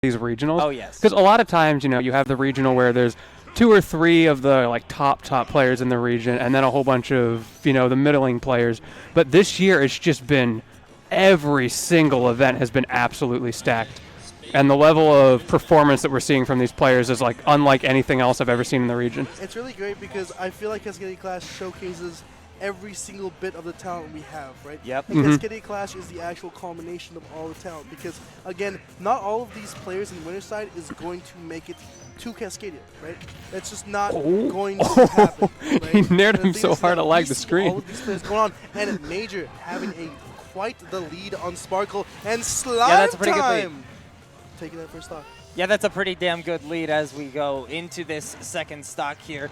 these regionals. Oh, yes. Because a lot of times, you have the regional where there's 2 or 3 of the like top players in the region, and then a whole bunch of the middling players. But this year, it's just been every single event has been absolutely stacked, and the level of performance that we're seeing from these players is like unlike anything else I've ever seen in the region. It's really great because I feel like Cascadia Clash showcases every single bit of the talent we have, right? Yep. And Cascadia Clash is the actual culmination of all the talent because, again, not all of these players in Winterside is going to make it to Cascadia, right? That's just not going to happen, right? He nared him so hard I lagged the screen. All of these players going on, and Major having quite the lead on Sparkle, and Slime that's a pretty good lead. Taking that first stock. Yeah, that's a pretty damn good lead as we go into this second stock here.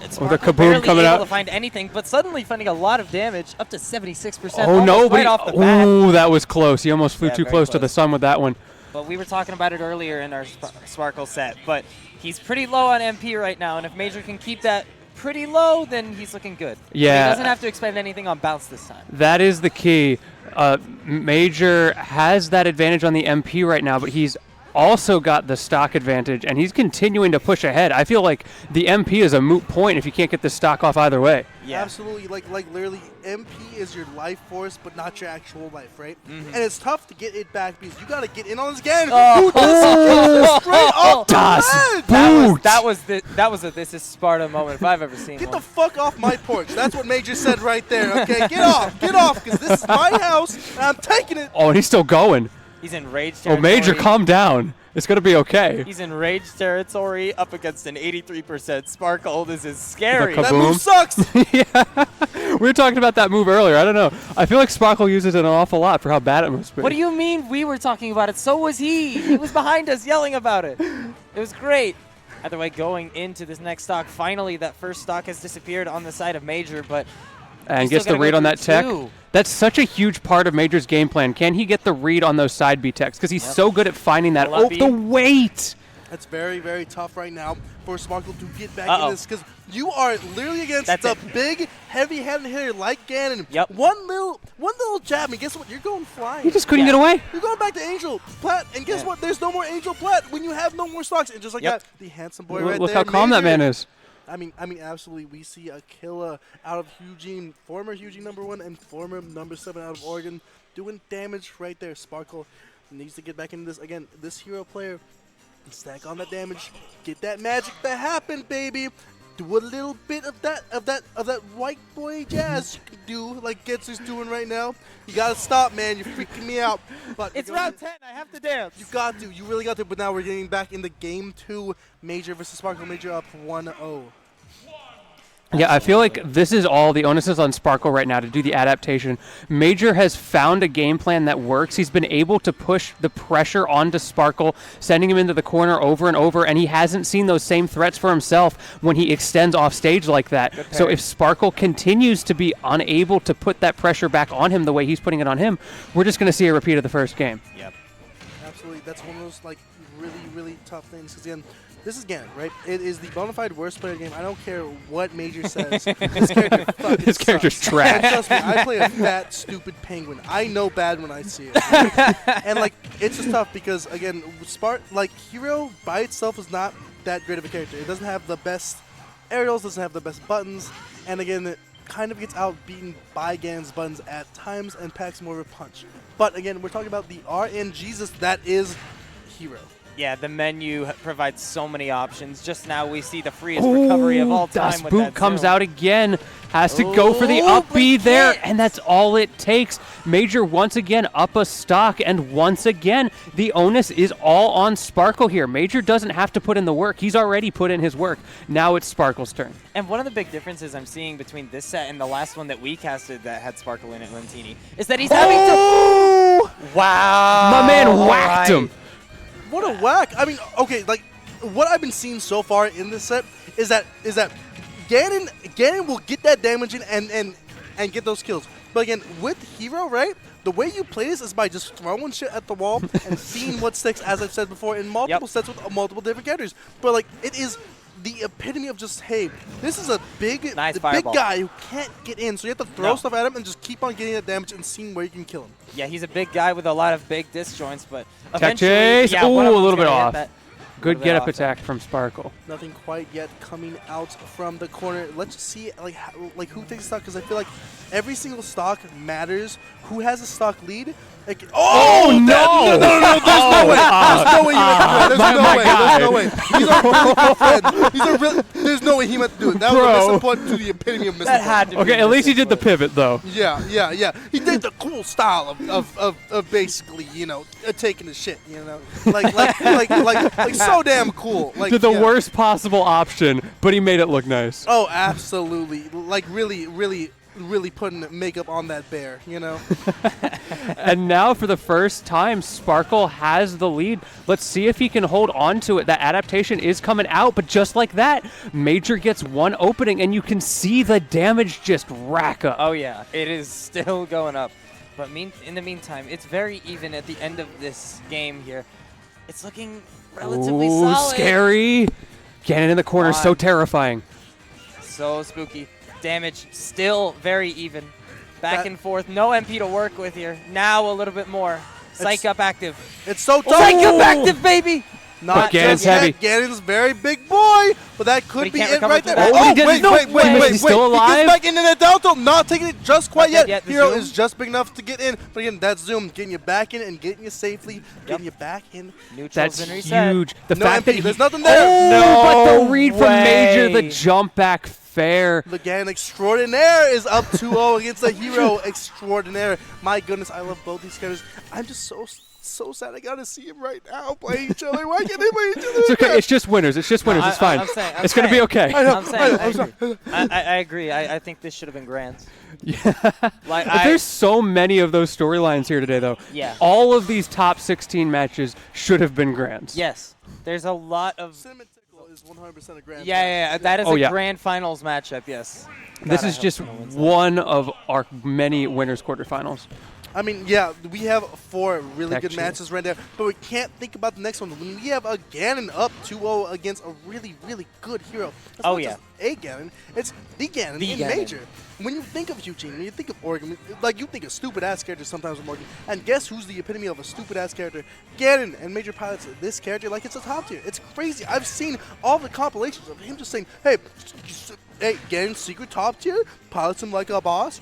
It's the Kaboom coming out. To find anything, but suddenly finding a lot of damage, up to 76%. Oh no! Right off the bat. Ooh, that was close. He almost flew too close to the sun with that one. But we were talking about it earlier in our Sparkle set, but he's pretty low on MP right now, and if Major can keep that pretty low, then he's looking good. Yeah. He doesn't have to expend anything on bounce this time. That is the key. Major has that advantage on the MP right now, but he's also got the stock advantage, and he's continuing to push ahead. I feel like the MP is a moot point if you can't get the stock off either way. Yeah. Absolutely. Like literally, MP is your life force, but not your actual life, right? And it's tough to get it back because you got to get in on this game. Straight off the ledge. That was a This Is Sparta moment if I've ever seen Get one. the fuck off my porch. That's what Major said right there, okay? Get off, because this is my house, and I'm taking it. Oh, and he's still going. He's in rage territory. Oh, Major, calm down. It's going to be okay. He's in rage territory up against an 83% Sparkle. This is scary. That move sucks. Yeah. We were talking about that move earlier. I don't know. I feel like Sparkle uses it an awful lot for how bad it must be. What do you mean we were talking about it? So was he. He was behind us yelling about it. It was great. Either way, going into this next stock, finally that first stock has disappeared on the side of Major, but and gets the read on that tech. That's such a huge part of Major's game plan. Can he get the read on those side B techs? Because he's so good at finding that. Oh, the weight! That's very, very tough right now for Sparkle to get back in this because you are literally against the big, heavy-handed hitter like Ganon. Yep. One little jab, and guess what? You're going flying. He just couldn't get away. You're going back to Angel Plat, and guess what? There's no more Angel Plat when you have no more stocks. And just like that, the handsome boy right there. Look how calm that man is. I mean, absolutely. We see a killer out of Eugene, former Eugene #1 and former #7 out of Oregon, doing damage right there. Sparkle needs to get back into this again. This hero player, stack on that damage, get that magic to happen, baby. Do a little bit of that white boy jazz you can do, like Getsu's doing right now. You gotta stop, man. You're freaking me out. But it's round 10. I have to dance. You got to. You really got to. But now we're getting back into game 2. Major versus Sparkle. Major up 1-0. Yeah, I feel like this is all the onus is on Sparkle right now to do the adaptation. Major has found a game plan that works. He's been able to push the pressure onto Sparkle, sending him into the corner over and over, and he hasn't seen those same threats for himself when he extends off stage like that. So if Sparkle continues to be unable to put that pressure back on him the way he's putting it on him, we're just going to see a repeat of the first game. Yep. Absolutely. That's one of those like really, really tough things. Because again, this is Ganon, right? It is the bona fide worst player game. I don't care what Major says. This character's trash. And trust me, I play a fat, stupid penguin. I know bad when I see it. And like, it's just tough because again, Hero by itself is not that great of a character. It doesn't have the best aerials, doesn't have the best buttons, and again, it kind of gets outbeaten by Ganon's buttons at times and packs more of a punch. But again, we're talking about the RNGesus that is Hero. Yeah, the menu provides so many options. Just now we see the freest recovery of all time. Das Boot comes out again. Has to go for the up B there, and that's all it takes. Major once again up a stock, and once again, the onus is all on Sparkle here. Major doesn't have to put in the work. He's already put in his work. Now it's Sparkle's turn. And one of the big differences I'm seeing between this set and the last one that we casted that had Sparkle in it, Lentini, is that he's having to... Wow. My man whacked him. What a whack! I mean, okay, like what I've been seeing so far in this set is that Ganon will get that damage in and get those kills. But again, with Hero, right? The way you play this is by just throwing shit at the wall and seeing what sticks, as I've said before, in multiple sets with multiple different characters. But like, it is the epitome of just, hey, this is a big, Nice big fireball. guy who can't get in, so you have to throw No. stuff at him and just keep on getting that damage and seeing where you can kill him. Yeah, he's a big guy with a lot of big disjoints, but Tech eventually, chase. yeah, Ooh, one of a them's little bit gonna hit off. that. Good bit get up off there. attack from Sparkle. Nothing quite yet coming out from the corner. Let's just see like who takes stock, because I feel like every single stock matters. Who has a stock lead? Like, Oh, no! There's no way! There's no way! There's no way! He's a really good friend. There's no way he meant to do it. That was a Bro. missing point to the epitome of missing That point. had to be Okay, at least he did the pivot. pivot, though. Yeah. He did the cool style of basically, taking the shit, like so damn cool. Like Did the yeah. worst possible option, but he made it look nice. Oh, absolutely. Like really putting makeup on that bear, And now, for the first time, Sparkle has the lead. Let's see if he can hold on to it. That adaptation is coming out, but just like that, Major gets one opening, and you can see the damage just rack up. Oh yeah, it is still going up. But in the meantime, it's very even at the end of this game here. It's looking relatively Ooh, solid. scary. Ganon in the corner, Come so on. terrifying. So spooky. Damage still very even. Back That- and forth. No MP to work with here. Now a little bit more. Psych up active. It's so tough. Psych up active, baby! Not Ganon's just yet. heavy. Ganon's very big boy, but that could he be can't it recover right from there. that. Oh, he Oh, did- wait, no wait. way. He's still He alive? gets back into the down tilt, not taking it just quite Not dead yet. yet. The Hero zoom. is just big enough to get in, but again, that zoom, getting you back in and getting you safely, getting you back in. Neutrals That's and reset. huge. The No fact MP, that there's nothing there. No, but the read from way. Major, the jump back fair. The Ganon Extraordinaire is up 2-0 against the Hero Extraordinaire. My goodness, I love both these characters. I'm just so sad I gotta see them right now play each other. Why can't they play each other? It's okay. It's just winners. It's just winners. It's fine. I'm saying, It's going to be okay. I know, I'm saying, I'm sorry. I agree. I think this should have been grand. Yeah. Like, There's so many of those storylines here today, though. Yeah. All of these top 16 matches should have been grands. Yes. There's a lot of... Cinnamon Tickle is 100% a grand. Yeah. That is Oh, a yeah. grand finals matchup, yes. This God, I is hope just someone wins that. one of our many winners quarterfinals. I mean, yeah, we have 4 really good Actually. matches right there, but we can't think about the next one. When we have a Ganon up 2-0 against a really, really good hero. It's Oh, not yeah. just a Ganon, it's the Ganon The in Ganon. Major. When you think of Eugene, when you think of Oregon, like you think of stupid-ass characters sometimes with Morgan, and guess who's the epitome of a stupid-ass character? Ganon and Major pilots this character like it's a top tier. It's crazy. I've seen all the compilations of him just saying, hey, Ganon's secret top tier, pilots him like a boss,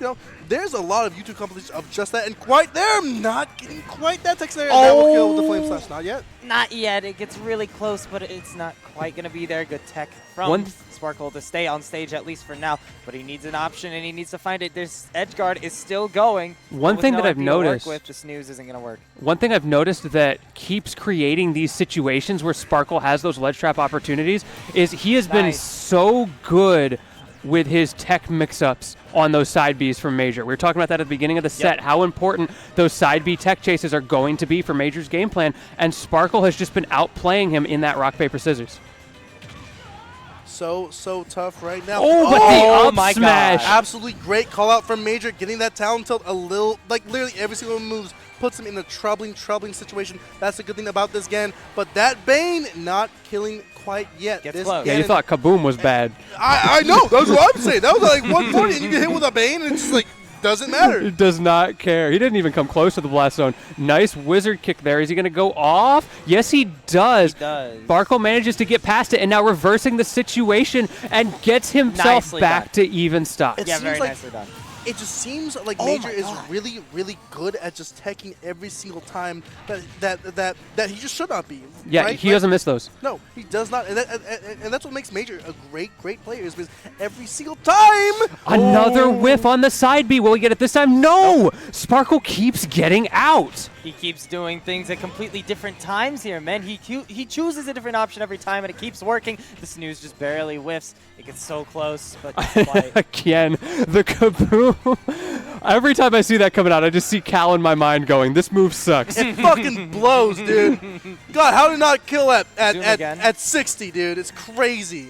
There's a lot of YouTube compilations of just that, and quite there, I'm not getting quite that text there. And that will kill with the Flame Slash, not yet. Not yet. It gets really close, but it's not quite going to be there. Good tech from One- Sparkle to stay on stage, at least for now. But he needs an option, and he needs to find it. There's Edgeguard is still going. One With thing no that I've MP to work noticed- with, the snooze isn't going to work. One thing I've noticed that keeps creating these situations where Sparkle has those ledge trap opportunities is he has been Nice. so good with his tech mix-ups on those side Bs from Major. We were talking about that at the beginning of the set, how important those side B tech chases are going to be for Major's game plan, and Sparkle has just been outplaying him in that rock, paper, scissors. So tough right now. Oh, but the up my smash! God. Absolutely great call out from Major, getting that talent tilt a little, like literally every single moves puts him in a troubling situation. That's the good thing about this Gan. But that Bane not killing quite yet. Gets This close. Yeah, you Ganon- thought Kaboom was bad. I know, that's what I'm saying. That was like 140 and you get hit with a Bane and it's just like, doesn't matter. He does not care. He didn't even come close to the blast zone. Nice wizard kick there. Is he going to go off? Yes, he does. He does. Sparkle manages to get past it and now reversing the situation and gets himself Nicely back done. to even stock. It Yeah, seems very like nicely done. It just seems like Oh Major my is God. really, really good at just teching every single time that he just should not be. Yeah, right? he doesn't miss those. No, he does not, and that's what makes Major a great player. Is because every single time. Another whiff on the side B. Will we get it this time? No! Sparkle keeps getting out. He keeps doing things at completely different times here, man. He chooses a different option every time, and it keeps working. The snooze just barely whiffs. It gets so close, but not quite. Again, the Kaboom. Every time I see that coming out, I just see Cal in my mind going, this move sucks. It fucking blows, dude. God, how did not kill Zoom again. at 60, dude? It's crazy.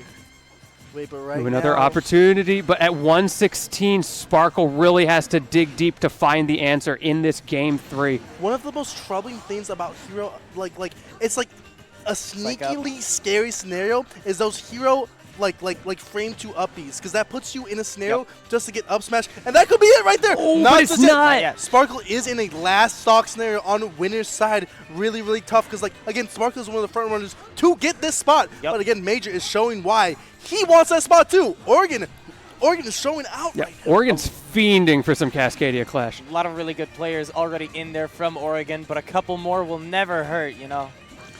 Wait, but right Another now, opportunity, but at 116, Sparkle really has to dig deep to find the answer in this game 3. one of the most troubling things about Hero, like it's like a sneakily scary scenario is those hero like frame 2 uppies, because that puts you in a scenario just to get up smash, and that could be it right there. Oh, but it's not. yet. Sparkle is in a last stock scenario on winner's side, really tough, because like again, Sparkle is one of the front runners to get this spot, but again, Major is showing why he wants that spot too. Oregon is showing out right now. Oregon's fiending for some Cascadia Clash. A lot of really good players already in there from Oregon, but a couple more will never hurt, you know.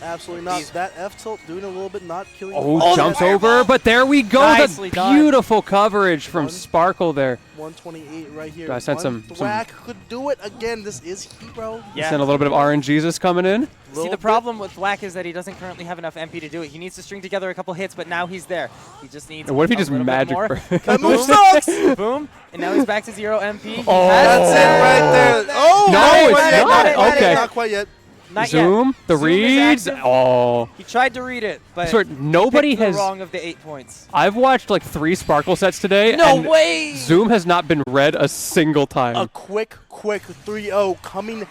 Absolutely not. That F tilt doing a little bit, not killing. Oh, jumps over, but there we go. Nicely The done. beautiful coverage from Sparkle there. 128 right here. I sent some Thwack could do it again. This is Hero. Yeah. Send a little bit of RNGesus coming in. See, the problem with Thwack is that he doesn't currently have enough MP to do it. He needs to string together a couple hits, but now he's there. He just needs And what if he a just little bit magic more. break? That move Boom. sucks. Boom. And now he's back to 0 MP. He Oh. has That's it right there. Oh, No, not it's quite yet, not. quite Okay. yet, not quite yet. Not Zoom, yet. the Zoom is reads. active. Oh. He tried to read it, but Sorry, nobody picked the has. wrong of the 8 points. I've watched like 3 Sparkle sets today. No and way! Zoom has not been read a single time. A quick 3-0 coming